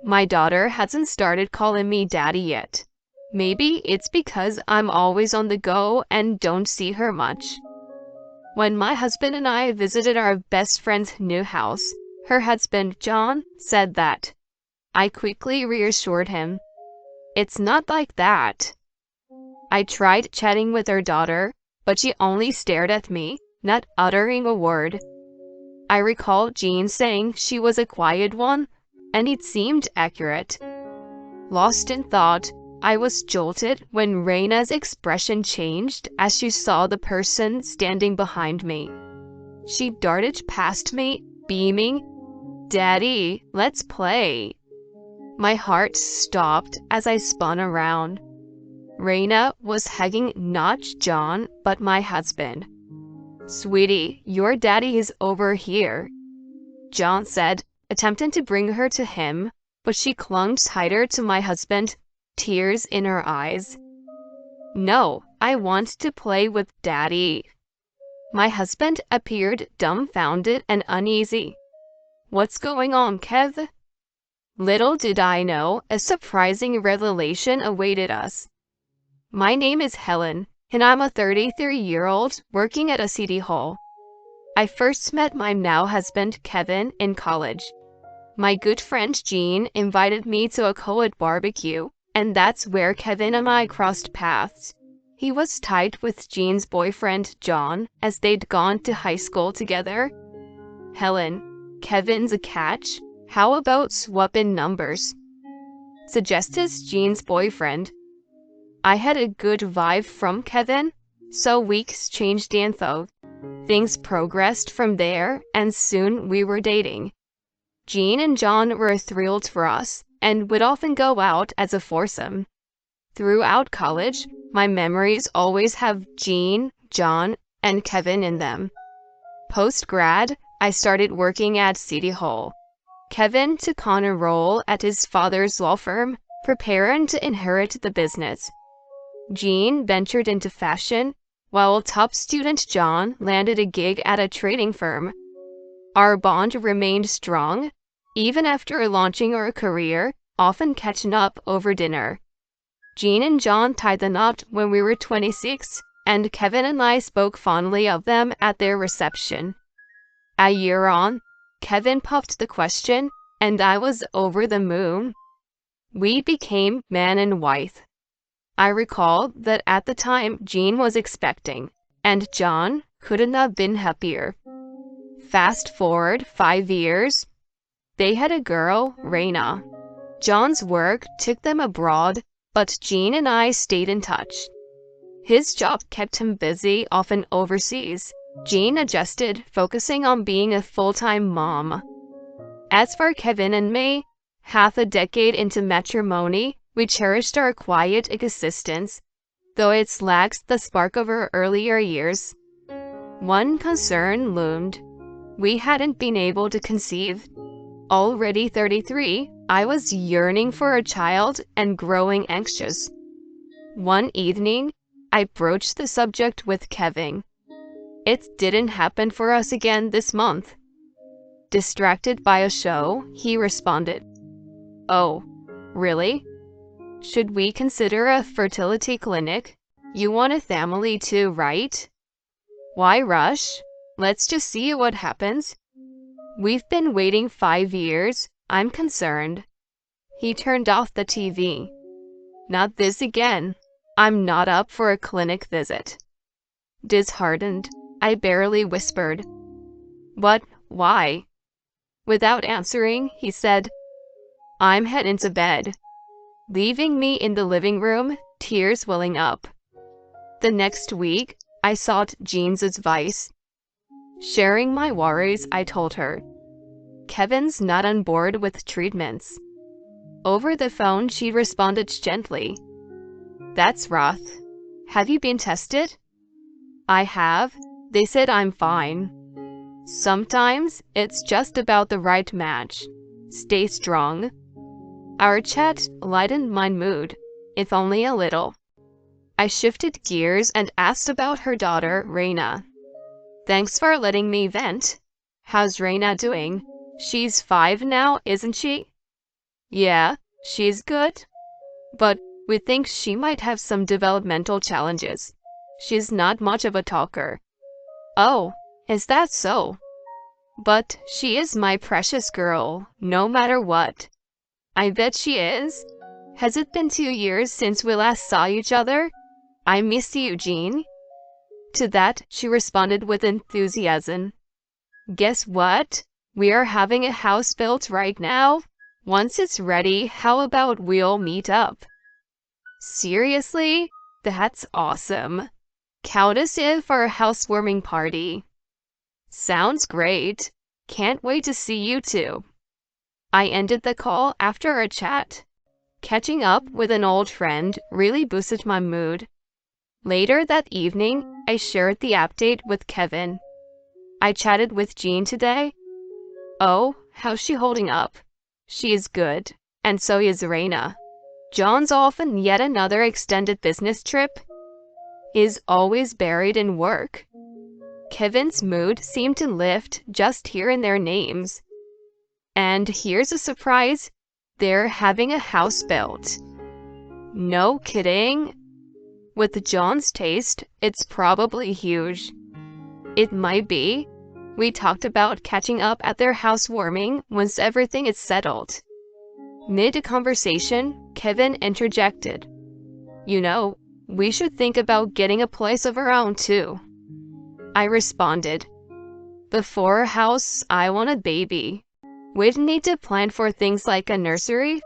My daughter hasn't started calling me daddy yet. Maybe it's because I'm always on the go and don't see her much. When my husband and I visited our best friend's new house, her husband, John, said that. I quickly reassured him. It's not like that. I tried chatting with her daughter, but she only stared at me, not uttering a word. I recall Jean saying she was a quiet one, and it seemed accurate. Lost in thought, I was jolted when Reina's expression changed as she saw the person standing behind me. She darted past me, beaming, "Daddy, let's play." My heart stopped as I spun around. Reina was hugging not John, but my husband. "Sweetie, your daddy is over here," John said, attempting to bring her to him, but she clung tighter to my husband, tears in her eyes. "No, I want to play with daddy." My husband appeared dumbfounded and uneasy. "What's going on, Kev?" Little did I know, a surprising revelation awaited us. My name is Helen, and I'm a 33-year-old working at a city hall. I first met my now husband, Kevin, in college. My good friend Jean invited me to a co-ed barbecue, and that's where Kevin and I crossed paths. He was tight with Jean's boyfriend, John, as they'd gone to high school together. "Helen, Kevin's a catch. How about swapping numbers?" suggested Jean's boyfriend. I had a good vibe from Kevin, so we exchanged info. Things progressed from there, and soon we were dating. Jean and John were thrilled for us, and would often go out as a foursome. Throughout college, my memories always have Jean, John, and Kevin in them. Post-grad, I started working at City Hall. Kevin took on a role at his father's law firm, preparing to inherit the business. Jean ventured into fashion, while top student John landed a gig at a trading firm. Our bond remained strong, even after launching our career, often catching up over dinner. Jean and John tied the knot when we were 26, and Kevin and I spoke fondly of them at their reception. A year on, Kevin popped the question, and I was over the moon. We became man and wife. I recall that at the time Jean was expecting, and John couldn't have been happier. Fast forward 5 years. They had a girl, Reina. John's work took them abroad, but Jean and I stayed in touch. His job kept him busy, often overseas. Jean adjusted, focusing on being a full-time mom. As for Kevin and me, half a decade into matrimony, we cherished our quiet existence, though it lacked the spark of our earlier years. One concern loomed. We hadn't been able to conceive. Already 33, I was yearning for a child and growing anxious. One evening, I broached the subject with Kevin. "It didn't happen for us again this month." Distracted by a show, he responded, "Oh, really? Should we consider a fertility clinic? You want a family too, right? Why rush? Let's just see what happens." "We've been waiting 5 years. I'm concerned." He turned off the TV. "Not this again. I'm not up for a clinic visit." Disheartened, I barely whispered, "What? Why?" Without answering, he said, "I'm heading to bed," leaving me in the living room, tears welling up. The next week, I sought Jean's advice. Sharing my worries, I told her, "Kevin's not on board with treatments." Over the phone, she responded gently, "That's rough. Have you been tested?" "I have. They said I'm fine." Sometimes it's just about the right match. Stay strong. Our chat lightened my mood, if only a little. I shifted gears and asked about her daughter, Reina. "Thanks for letting me vent. How's Reina doing? She's 5 now, isn't she?" Yeah, she's good, but we think she might have some developmental challenges. She's not much of a talker. Oh, is that so? But she is my precious girl, no matter what. I bet she is. Has it been 2 years since we last saw each other? I miss you, Jean. To that, she responded with enthusiasm. Guess what? We are having a house built right now. Once it's ready, how about we'll meet up? Seriously? That's awesome. Count us in for a housewarming party. Sounds great. Can't wait to see you too. I ended the call after a chat. Catching up with an old friend really boosted my mood. Later that evening, I shared the update with Kevin. I chatted with Jean today. Oh, how's she holding up? She is good, and so is Reina. John's off on yet another extended business trip. Is always buried in work. Kevin's mood seemed to lift just hearing their names. And here's a surprise. They're having a house built. No kidding. With John's taste, it's probably huge. It might be. We talked about catching up at their housewarming once everything is settled. Mid-conversation, Kevin interjected. You know, we should think about getting a place of our own too. I responded. Before a house, I want a baby. We'd need to plan for things like a nursery.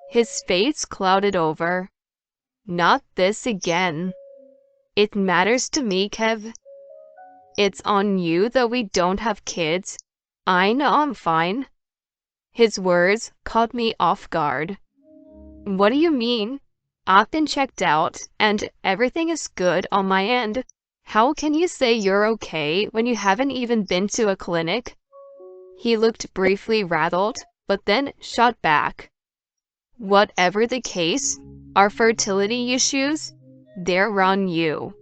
His face clouded over. Not this again. It matters to me, Kev. It's on you that we don't have kids. I know I'm fine. His words caught me off guard. What do you mean? I've been checked out, and everything is good on my end. How can you say you're okay when you haven't even been to a clinic? He looked briefly rattled, but then shot back. Whatever the case, our fertility issues, they're on you.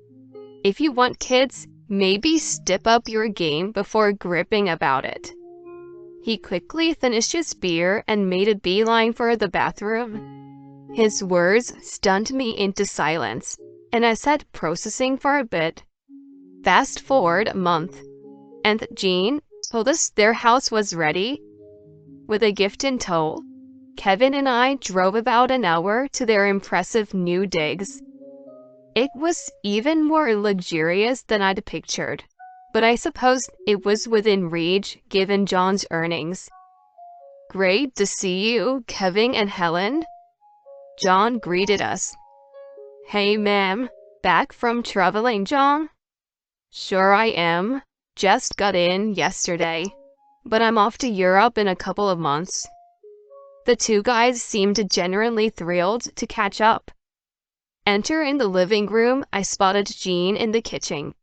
If you want kids, maybe step up your game before gripping about it. He quickly finished his beer and made a beeline for the bathroom. His words stunned me into silence, and I sat processing for a bit. Fast forward a month, and Jean told us their house was ready. With a gift in tow, Kevin and I drove about an hour to their impressive new digs. It was even more luxurious than I'd pictured, but I suppose it was within reach given John's earnings. Great to see you, Kevin and Helen. John greeted us. Hey ma'am, back from traveling, John? Sure I am. Just got in yesterday, but I'm off to Europe in a couple of months. The two guys seemed genuinely thrilled to catch up. Entering the living room, I spotted Jean in the kitchen.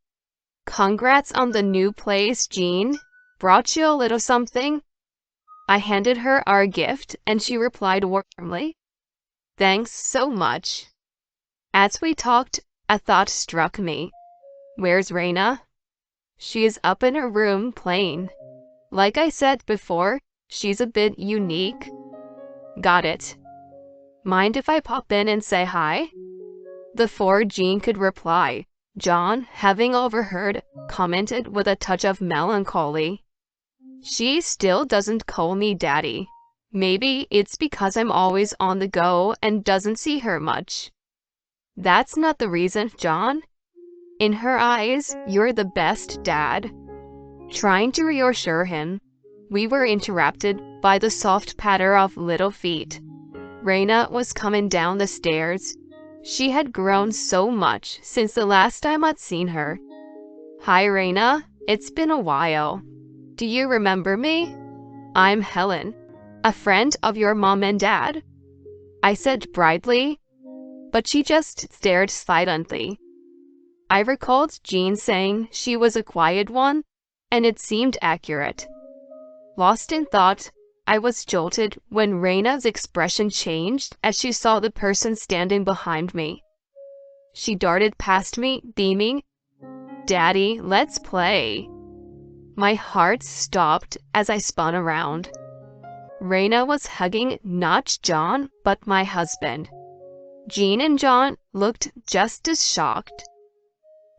Congrats on the new place, Jean. Brought you a little something. I handed her our gift, and she replied warmly, Thanks so much. As we talked, a thought struck me. Where's Reina? She is up in her room playing. Like I said before, she's a bit unique. Got it. Mind if I pop in and say hi? Before Jean could reply, John, having overheard, commented with a touch of melancholy. She still doesn't call me daddy. Maybe it's because I'm always on the go and doesn't see her much. That's not the reason, John. In her eyes, you're the best dad. Trying to reassure him, we were interrupted by the soft patter of little feet. Reina was coming down the stairs. She had grown so much since the last time I'd seen her. Hi, Reina. It's been a while. Do you remember me? I'm Helen, a friend of your mom and dad. I said brightly, but she just stared silently. I recalled Jean saying she was a quiet one, and it seemed accurate. Lost in thought, I was jolted when Reina's expression changed as she saw the person standing behind me. She darted past me, beaming, Daddy, let's play. My heart stopped as I spun around. Reina was hugging not John, but my husband. Jean and John looked just as shocked.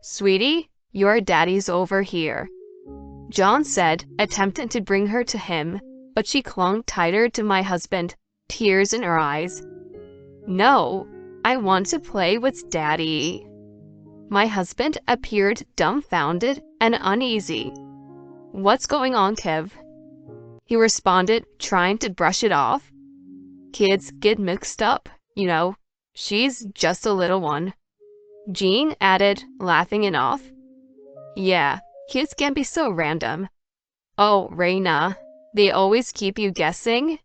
"Sweetie, your daddy's over here," John said, attempting to bring her to him, but she clung tighter to my husband, tears in her eyes. "No, I want to play with Daddy." My husband appeared dumbfounded and uneasy. "What's going on, Kev?" he responded, trying to brush it off. "Kids get mixed up, you know. She's just a little one," Jean added, laughing it off. "Yeah, kids can be so random." "Oh, Reina, they always keep you guessing?"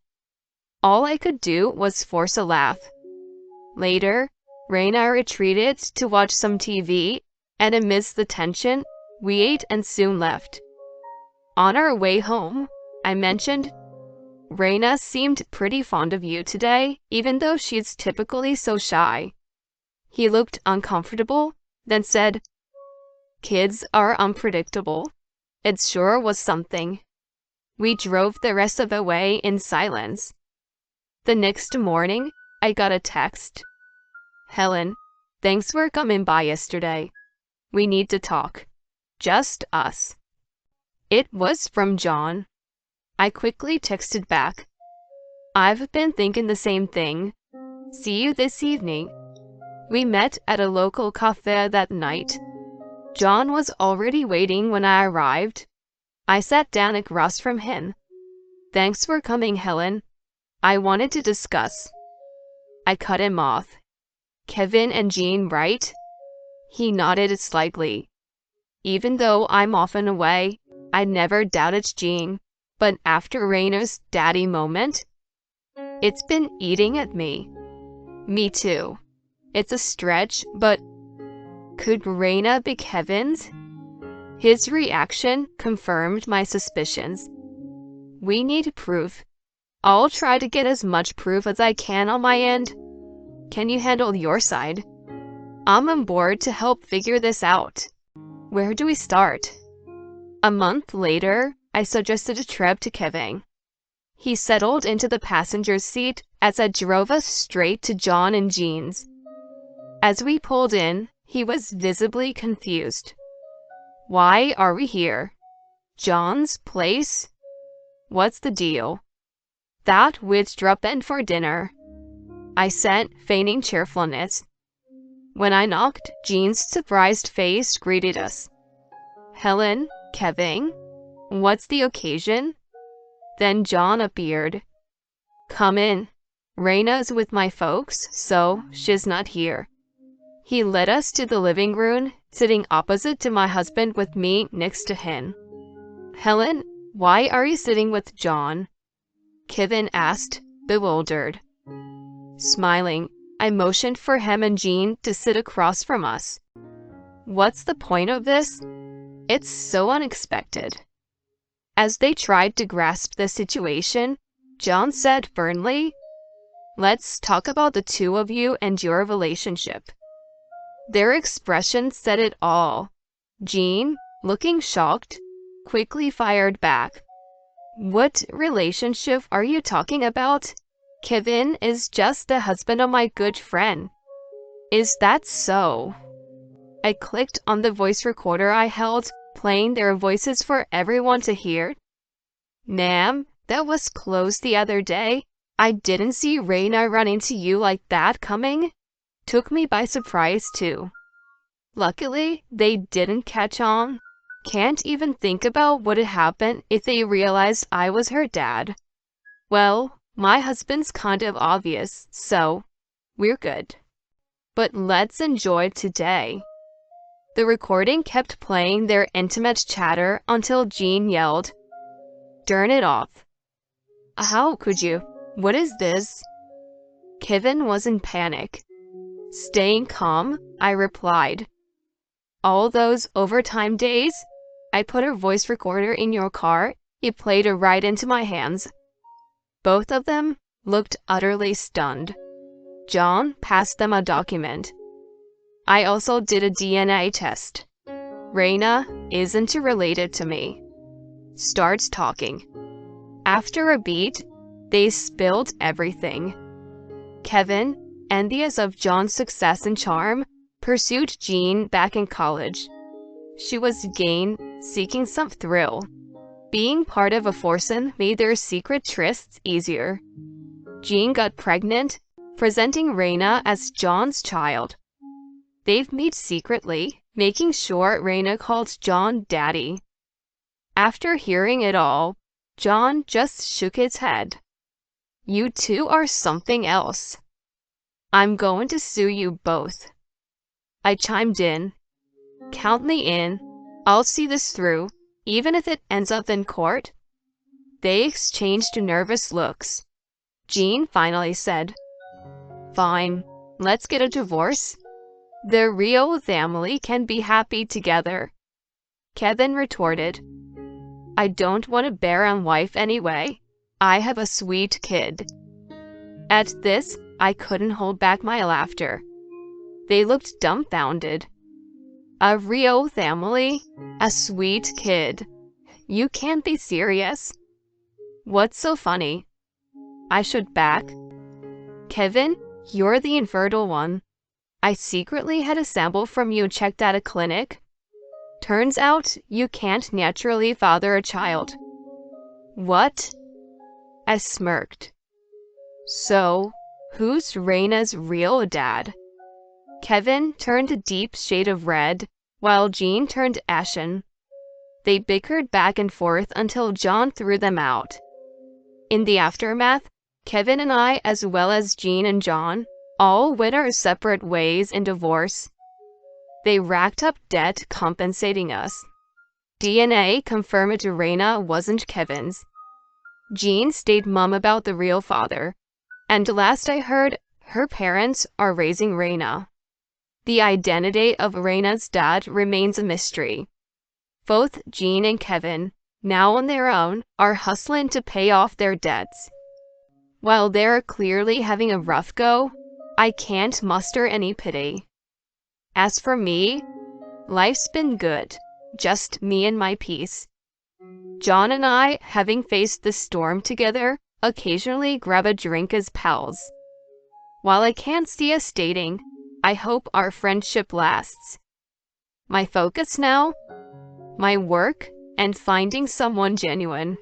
All I could do was force a laugh. Later, Reina retreated to watch some TV, and amidst the tension, we ate and soon left. On our way home, I mentioned, "Reina seemed pretty fond of you today, even though she's typically so shy." He looked uncomfortable, then said, "Kids are unpredictable." It sure was something. We drove the rest of the way in silence. The next morning, I got a text. "Helen, thanks for coming by yesterday. We need to talk. Just us." It was from John. I quickly texted back, "I've been thinking the same thing. See you this evening." We met at a local cafe that night. John was already waiting when I arrived. I sat down across from him. "Thanks for coming, Helen. I wanted to discuss." I cut him off. "Kevin and Jean, right?" He nodded slightly. Even though I'm often away, I never doubted Jean, but after Raina's daddy moment, it's been eating at me. Me too. It's a stretch, but could Reina be Kevin's? His reaction confirmed my suspicions. We need proof. I'll try to get as much proof as I can on my end. Can you handle your side? I'm on board to help figure this out. Where do we start? A month later, I suggested a trip to Kevin. He settled into the passenger seat as I drove us straight to John and Jean's. As we pulled in, he was visibly confused. "Why are we here? John's place? What's the deal?" "That we'd drop in for dinner," I said, feigning cheerfulness. When I knocked, Jean's surprised face greeted us. "Helen, Kevin, what's the occasion?" Then John appeared. "Come in. Reina's with my folks, so she's not here." He led us to the living room, sitting opposite to my husband with me next to him. "Helen, why are you sitting with John?" Kevin asked, bewildered. Smiling, I motioned for him and Jean to sit across from us. "What's the point of this? It's so unexpected." As they tried to grasp the situation, John said firmly, "Let's talk about the two of you and your relationship." Their expression said it all. Jean, looking shocked, quickly fired back, "What relationship are you talking about? Kevin is just the husband of my good friend." "Is that so?" I clicked on the voice recorder I held, playing their voices for everyone to hear. "Ma'am, that was closed the other day. I didn't see Reina run into you like that coming. Took me by surprise too." Luckily, they didn't catch on. Can't even think about what had happened if they realized I was her dad. Well, my husband's kind of obvious, so we're good. But let's enjoy today. The recording kept playing their intimate chatter until Jean yelled, "Turn it off." "How could you? What is this?" Kevin was in panic. Staying calm, I replied, "All those overtime days, I put a voice recorder in your car. He played it right into my hands." Both of them looked utterly stunned. John passed them a document. "I also did a DNA test. Reina isn't related to me." Starts talking. After a beat, They spilled everything. Kevin, envious of John's success and charm, pursued Jean back in college. She was seeking some thrill. Being part of a foursome made their secret trysts easier. Jean got pregnant, presenting Raina as John's child. They've met secretly, making sure Raina called John Daddy. After hearing it all, John just shook his head. You two are something else. I'm going to sue you both. I chimed in. Count me in. I'll see this through, even if it ends up in court. They exchanged nervous looks. Jean finally said, Fine, let's get a divorce. The real family can be happy together. Kevin retorted, I don't want a barren wife anyway. I have a sweet kid. At this, I couldn't hold back my laughter. They looked dumbfounded. A real family? A sweet kid? You can't be serious. What's so funny? I should back. Kevin, you're the infertile one. I secretly had a sample from you checked at a clinic. Turns out you can't naturally father a child. What? I smirked. So, who's Raina's real dad? Kevin turned a deep shade of red, while Jean turned ashen. They bickered back and forth until John threw them out. In the aftermath, Kevin and I, as well as Jean and John, all went our separate ways in divorce. They racked up debt compensating us. DNA confirmed Raina wasn't Kevin's. Jean stayed mum about the real father. And last I heard, her parents are raising Raina. The identity of Raina's dad remains a mystery. Both Jean and Kevin, now on their own, are hustling to pay off their debts. While they're clearly having a rough go, I can't muster any pity. As for me, life's been good, just me and my peace. John and I, having faced the storm together, occasionally grab a drink as pals. While I can't see us dating, I hope our friendship lasts. My focus now? My work and finding someone genuine.